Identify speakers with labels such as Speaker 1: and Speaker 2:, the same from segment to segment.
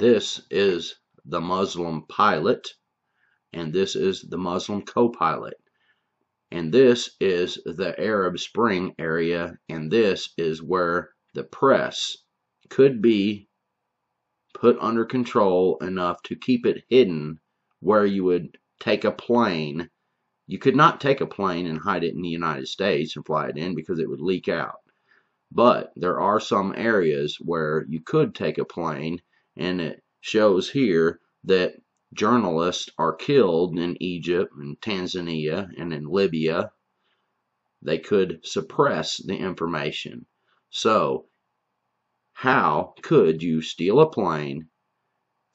Speaker 1: This is the Muslim pilot, and this is the Muslim co-pilot. And this is the Arab Spring area, and this is where the press could be put under control enough to keep it hidden, where you would take a plane. You could not take a plane and hide it in the United States and fly it in because it would leak out. But there are some areas where you could take a plane, and it shows here that journalists are killed in Egypt and Tanzania and in Libya. They could suppress the information. So, how could you steal a plane,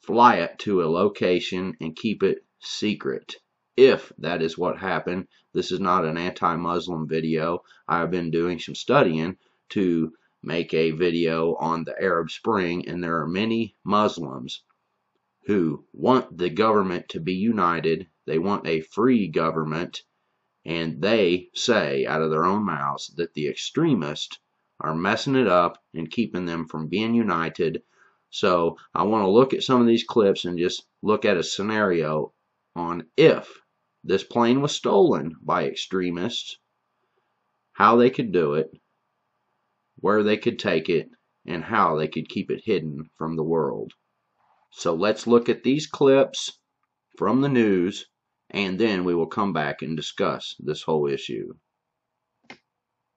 Speaker 1: fly it to a location, and keep it secret? If that is what happened, this is not an anti-Muslim video. I have been doing some studying to make a video on the Arab Spring, and there are many Muslims who want the government to be united. They want a free government, and they say out of their own mouths that the extremists are messing it up and keeping them from being united. So I want to look at some of these clips and just look at a scenario on if this plane was stolen by extremists, how they could do it, where they could take it, and how they could keep it hidden from the world. So let's look at these clips from the news, and then we will come back and discuss this whole issue.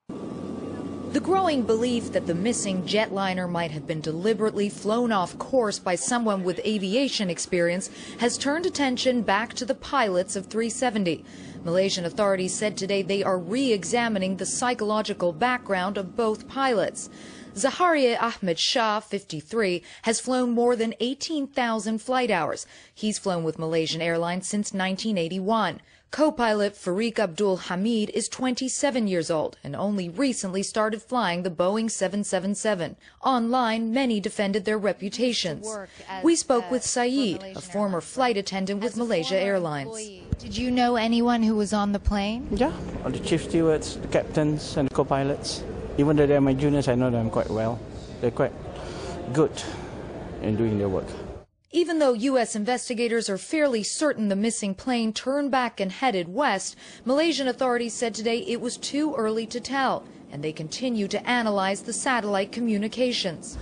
Speaker 2: The growing belief that the missing jetliner might have been deliberately flown off course by someone with aviation experience has turned attention back to the pilots of 370. Malaysian authorities said today they are re-examining the psychological background of both pilots. Zaharia Ahmed Shah, 53, has flown more than 18,000 flight hours. He's flown with Malaysian Airlines since 1981. Co-pilot Farik Abdul Hamid is 27 years old and only recently started flying the Boeing 777. Online, many defended their reputations. We spoke with Saeed, a former flight attendant with Malaysia Airlines.
Speaker 3: Did you know anyone who was on the plane?
Speaker 4: Yeah, all the chief stewards, the captains and the co-pilots. Even though they're my juniors, I know them quite well. They're quite good in doing their work.
Speaker 2: Even though U.S. investigators are fairly certain the missing plane turned back and headed west, Malaysian authorities said today it was too early to tell, and they continue to analyze the satellite communications.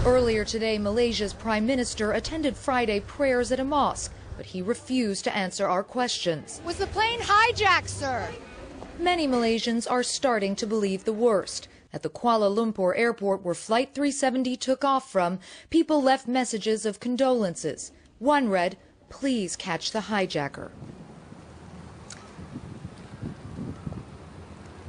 Speaker 2: Earlier today, Malaysia's Prime Minister attended Friday prayers at a mosque, but he refused to answer our questions.
Speaker 3: Was the plane hijacked, sir?
Speaker 2: Many Malaysians are starting to believe the worst. At the Kuala Lumpur airport where Flight 370 took off from, people left messages of condolences. One read, "Please catch the hijacker."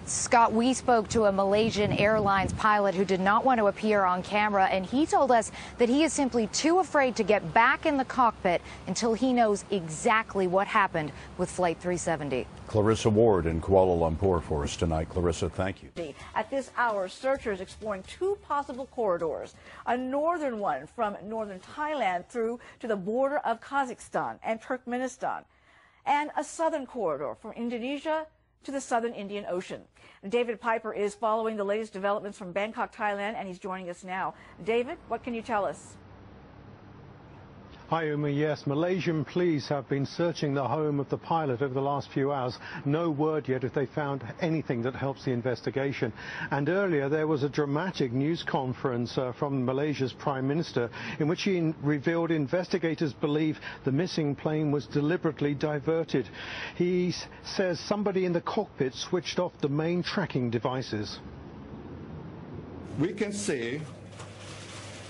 Speaker 3: Scott, we spoke to a Malaysian Airlines pilot who did not want to appear on camera, and he told us that he is simply too afraid to get back in the cockpit until he knows exactly what happened with Flight 370.
Speaker 5: Clarissa Ward in Kuala Lumpur for us tonight. Clarissa, thank you.
Speaker 6: At this hour, searchers exploring two possible corridors, a northern one from northern Thailand through to the border of Kazakhstan and Turkmenistan, and a southern corridor from Indonesia to the southern Indian Ocean. David Piper is following the latest developments from Bangkok, Thailand, and he's joining us now. David, what can you tell us?
Speaker 7: Hi, Umi. Yes, Malaysian police have been searching the home of the pilot over the last few hours. No word yet if they found anything that helps the investigation. And earlier there was a dramatic news conference from Malaysia's Prime Minister in which he revealed investigators believe the missing plane was deliberately diverted. He says somebody in the cockpit switched off the main tracking devices.
Speaker 8: We can say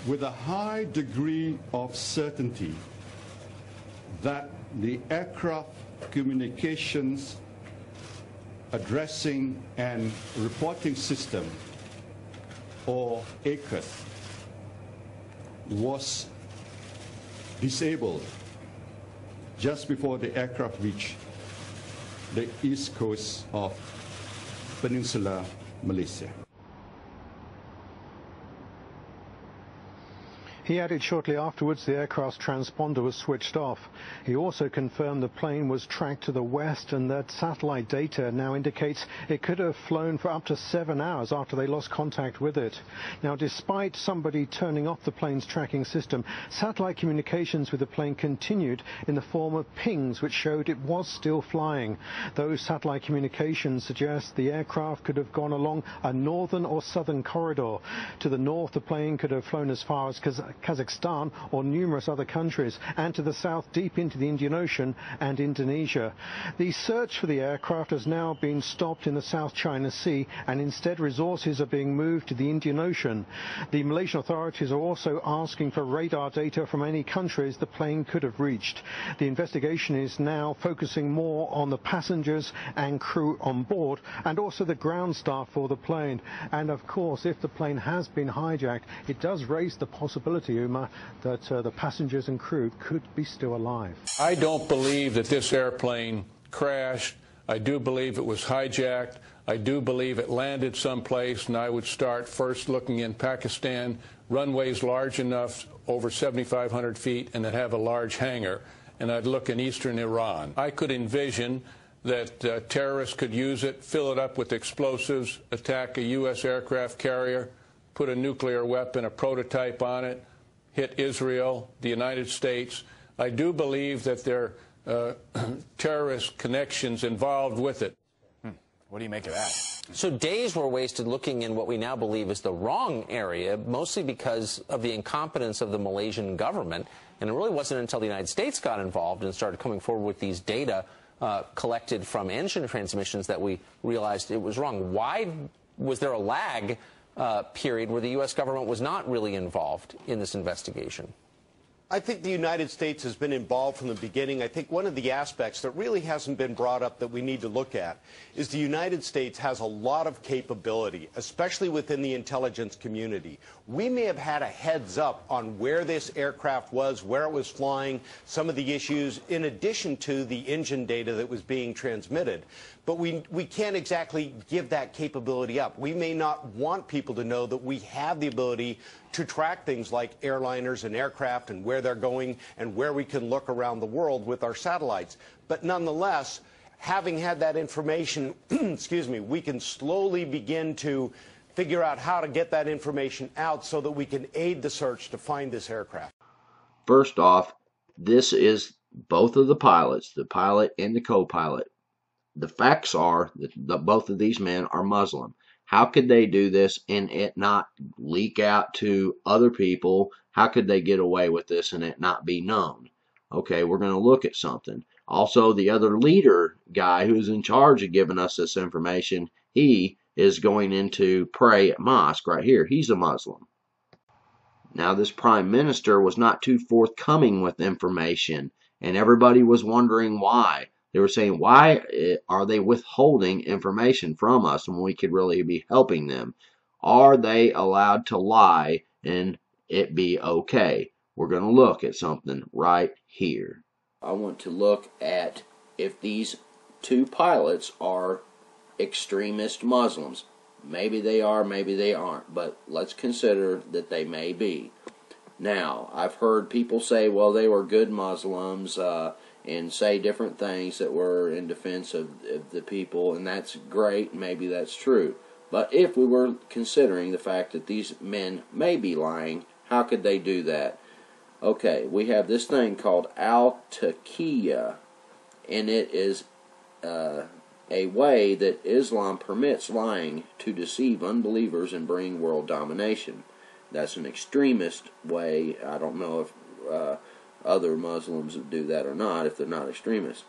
Speaker 8: with a high degree of certainty that the aircraft communications addressing and reporting system, or ACAS, was disabled just before the aircraft reached the east coast of Peninsular Malaysia.
Speaker 7: He added shortly afterwards the aircraft's transponder was switched off. He also confirmed the plane was tracked to the west and that satellite data now indicates it could have flown for up to 7 hours after they lost contact with it. Now, despite somebody turning off the plane's tracking system, satellite communications with the plane continued in the form of pings which showed it was still flying. Those satellite communications suggest the aircraft could have gone along a northern or southern corridor. To the north, the plane could have flown as far as Kazakhstan or numerous other countries, and to the south deep into the Indian Ocean and Indonesia. The search for the aircraft has now been stopped in the South China Sea, and instead resources are being moved to the Indian Ocean. The Malaysian authorities are also asking for radar data from any countries the plane could have reached. The investigation is now focusing more on the passengers and crew on board, and also the ground staff for the plane. And of course, if the plane has been hijacked, it does raise the possibility, Uma, that the passengers and crew could be still alive.
Speaker 9: I don't believe that this airplane crashed. I do believe it was hijacked. I do believe it landed someplace, and I would start first looking in Pakistan, runways large enough, over 7,500 feet, and that have a large hangar. And I'd look in eastern Iran. I could envision that terrorists could use it, fill it up with explosives, attack a U.S. aircraft carrier, put a nuclear weapon, a prototype on it, hit Israel, the United States. I do believe that there are terrorist connections involved with it.
Speaker 10: What do you make of that?
Speaker 11: So days were wasted looking in what we now believe is the wrong area, mostly because of the incompetence of the Malaysian government. And it really wasn't until the United States got involved and started coming forward with these data collected from engine transmissions that we realized it was wrong. Why was there a lag period where the U.S. government was not really involved in this investigation?
Speaker 12: I think the United States has been involved from the beginning. I think one of the aspects that really hasn't been brought up that we need to look at is the United States has a lot of capability, especially within the intelligence community. We may have had a heads up on where this aircraft was, where it was flying, some of the issues, in addition to the engine data that was being transmitted. But we can't exactly give that capability up. We may not want people to know that we have the ability to track things like airliners and aircraft and where they're going and where we can look around the world with our satellites. But nonetheless, having had that information, excuse me, we can slowly begin to figure out how to get that information out so that we can aid the search to find this aircraft.
Speaker 1: First off, this is both of the pilots, the pilot and the co-pilot. The facts are that both of these men are Muslim. How could they do this and it not leak out to other people? How could they get away with this and it not be known? Okay, we're going to look at something. Also, the other leader guy who's in charge of giving us this information, he is going in to pray at mosque right here. He's a Muslim. Now, this prime minister was not too forthcoming with information, and everybody was wondering why. They were saying, why are they withholding information from us when we could really be helping them? Are they allowed to lie and it be okay? We're going to look at something right here. I want to look at if these two pilots are extremist Muslims. Maybe they are, maybe they aren't, but let's consider that they may be. Now, I've heard people say, well, they were good Muslims, and say different things that were in defense of the people, and that's great, maybe that's true. But if we were considering the fact that these men may be lying, how could they do that? Okay, we have this thing called Taqiyya, and it is a way that Islam permits lying to deceive unbelievers and bring world domination. That's an extremist way. I don't know if other Muslims do that or not, if they're not extremists.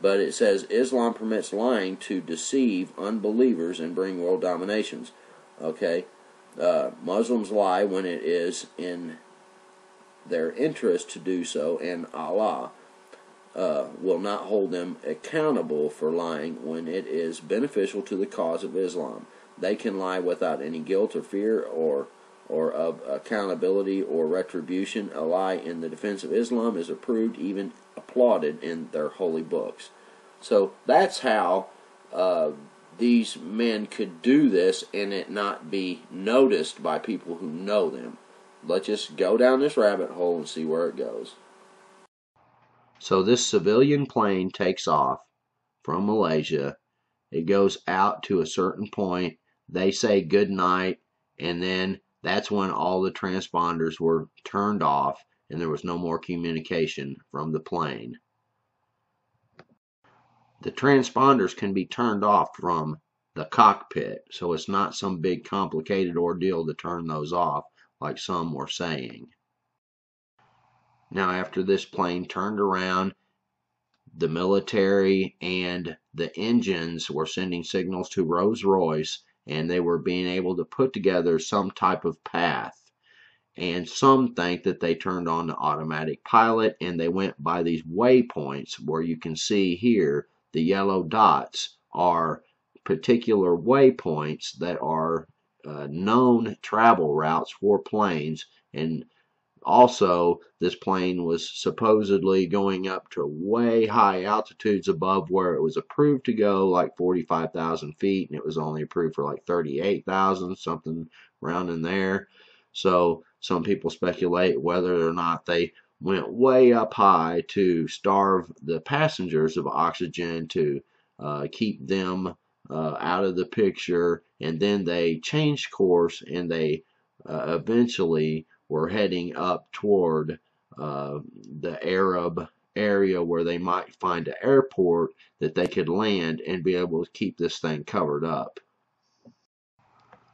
Speaker 1: But it says Islam permits lying to deceive unbelievers and bring world dominations. Okay, Muslims lie when it is in their interest to do so, and Allah will not hold them accountable for lying when it is beneficial to the cause of Islam. They can lie without any guilt or fear or of accountability or retribution. A lie in the defense of Islam is approved, even applauded in their holy books. So that's how these men could do this and it not be noticed by people who know them. let's just go down this rabbit hole and see where it goes. So this civilian plane takes off from Malaysia. It goes out to a certain point. They say good night, and then that's when all the transponders were turned off and there was no more communication from the plane. The transponders can be turned off from the cockpit, so it's not some big complicated ordeal to turn those off like some were saying. Now after this plane turned around, the military and the engines were sending signals to Rolls-Royce, and they were being able to put together some type of path. And some think that they turned on the automatic pilot, and they went by these waypoints where you can see here the yellow dots are particular waypoints that are known travel routes for planes. And also, this plane was supposedly going up to way high altitudes above where it was approved to go, like 45,000 feet, and it was only approved for like 38,000, something around in there. So some people speculate whether or not they went way up high to starve the passengers of oxygen to keep them out of the picture, and then they changed course and they eventually were heading up toward the Arab area where they might find an airport that they could land and be able to keep this thing covered up.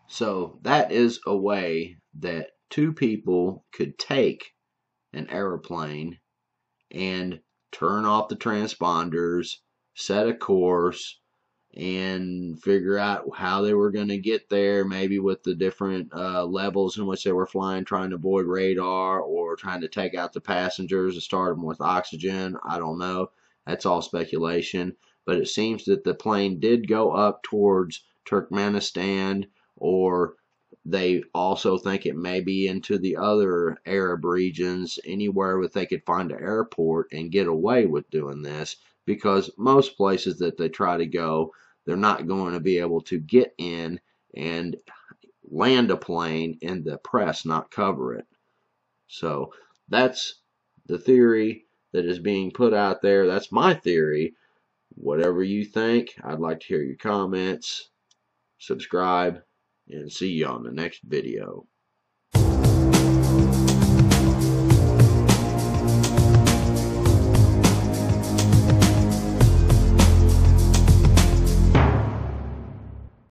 Speaker 1: So that is a way that two people could take an airplane and turn off the transponders, set a course, and figure out how they were going to get there, maybe with the different levels in which they were flying, trying to avoid radar or trying to take out the passengers and start them with oxygen. I don't know. That's all speculation. But it seems that the plane did go up towards Turkmenistan, or they also think it may be into the other Arab regions, anywhere that they could find an airport and get away with doing this, because most places that they try to go, they're not going to be able to get in and land a plane and the press not cover it. So that's the theory that is being put out there. That's my theory. Whatever you think, I'd like to hear your comments. Subscribe, and see you on the next video.